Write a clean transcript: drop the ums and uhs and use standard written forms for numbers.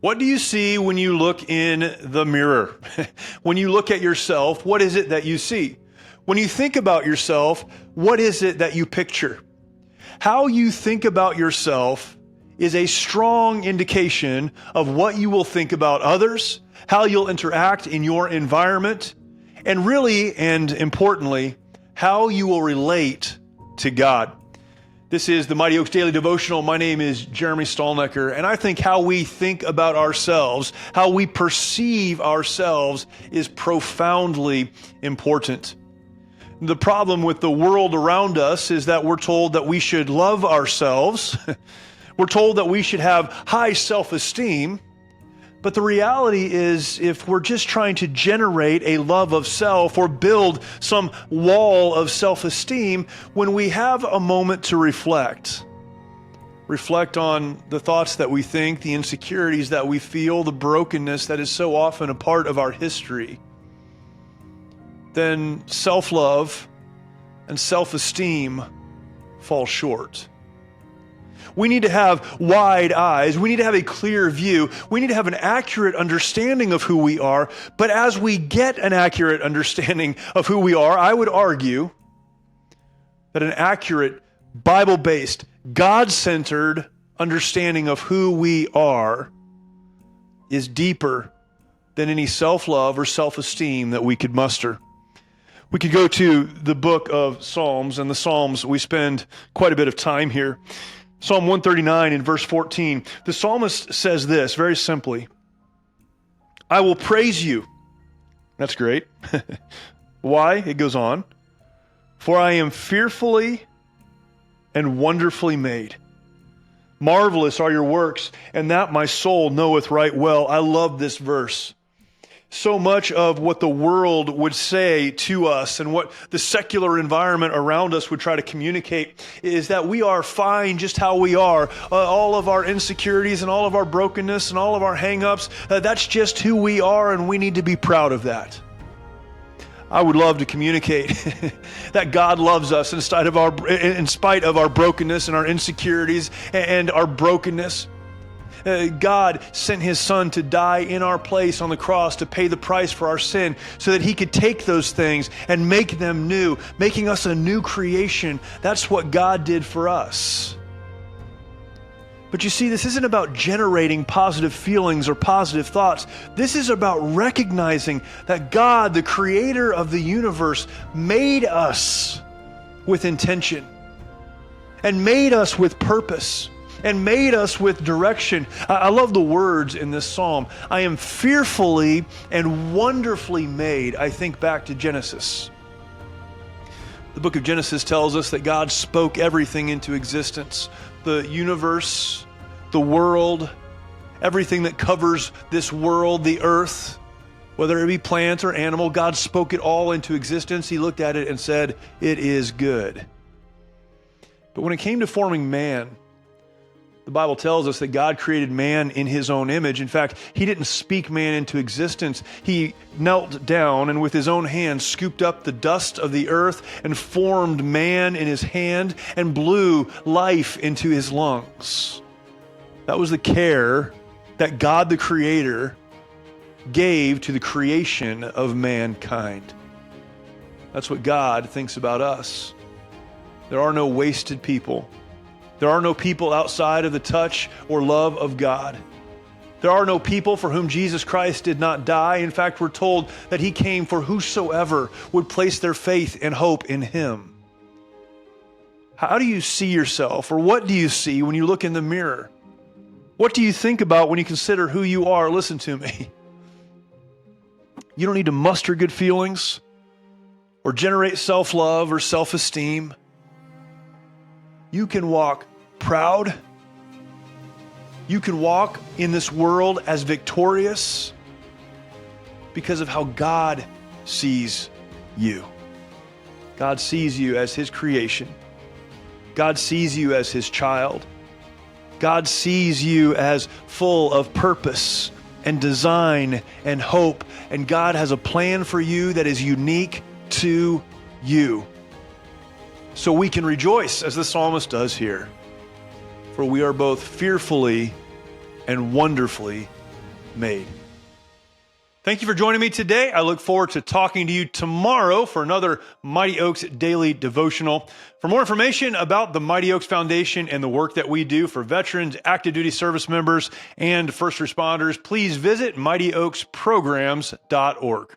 What do you see when you look in the mirror? When you look at yourself, what is it that you see? When you think about yourself, what is it that you picture? How you think about yourself is a strong indication of what you will think about others, how you'll interact in your environment, and really, and importantly, how you will relate to God. This is the Mighty Oaks Daily Devotional. My name is Jeremy Stalnecker, and I think how we think about ourselves, how we perceive ourselves is profoundly important. The problem with the world around us is that we're told that we should love ourselves. We're told that we should have high self-esteem. But the reality is, if we're just trying to generate a love of self or build some wall of self-esteem, when we have a moment to reflect on the thoughts that we think, the insecurities that we feel, the brokenness that is so often a part of our history, then self-love and self-esteem fall short. We need to have wide eyes. We need to have a clear view. We need to have an accurate understanding of who we are. But as we get an accurate understanding of who we are, I would argue that an accurate, Bible-based, God-centered understanding of who we are is deeper than any self-love or self-esteem that we could muster. We could go to the book of Psalms, and the Psalms, we spend quite a bit of time here. Psalm 139 in verse 14, the psalmist says this very simply, I will praise you. That's great. Why? It goes on. For I am fearfully and wonderfully made. Marvelous are your works, and that my soul knoweth right well. I love this verse. So much of what the world would say to us and what the secular environment around us would try to communicate is that we are fine just how we are. All of our insecurities and all of our brokenness and all of our hang-ups, that's just who we are, and we need to be proud of that. I would love to communicate that God loves us in spite of our brokenness and our insecurities and our brokenness. God sent his son to die in our place on the cross to pay the price for our sin so that he could take those things and make them new, making us a new creation. That's what God did for us. But you see, this isn't about generating positive feelings or positive thoughts. This is about recognizing that God, the creator of the universe, made us with intention and made us with purpose and made us with direction. I love the words in this psalm. I am fearfully and wonderfully made. I think back to Genesis. The book of Genesis tells us that God spoke everything into existence. The universe, the world, everything that covers this world, the earth, whether it be plant or animal, God spoke it all into existence. He looked at it and said, it is good. But when it came to forming man, the Bible tells us that God created man in his own image. In fact, he didn't speak man into existence. He knelt down and with his own hand scooped up the dust of the earth and formed man in his hand and blew life into his lungs. That was the care that God the Creator gave to the creation of mankind. That's what God thinks about us. There are no wasted people. There are no people outside of the touch or love of God. There are no people for whom Jesus Christ did not die. In fact, we're told that he came for whosoever would place their faith and hope in him. How do you see yourself, or what do you see when you look in the mirror? What do you think about when you consider who you are? Listen to me. You don't need to muster good feelings or generate self-love or self-esteem. You can walk proud. You can walk in this world as victorious because of how God sees you. God sees you as his creation. God sees you as his child. God sees you as full of purpose and design and hope. And God has a plan for you that is unique to you. So we can rejoice, as the psalmist does here. For we are both fearfully and wonderfully made. Thank you for joining me today. I look forward to talking to you tomorrow for another Mighty Oaks Daily Devotional. For more information about the Mighty Oaks Foundation and the work that we do for veterans, active duty service members, and first responders, please visit mightyoaksprograms.org.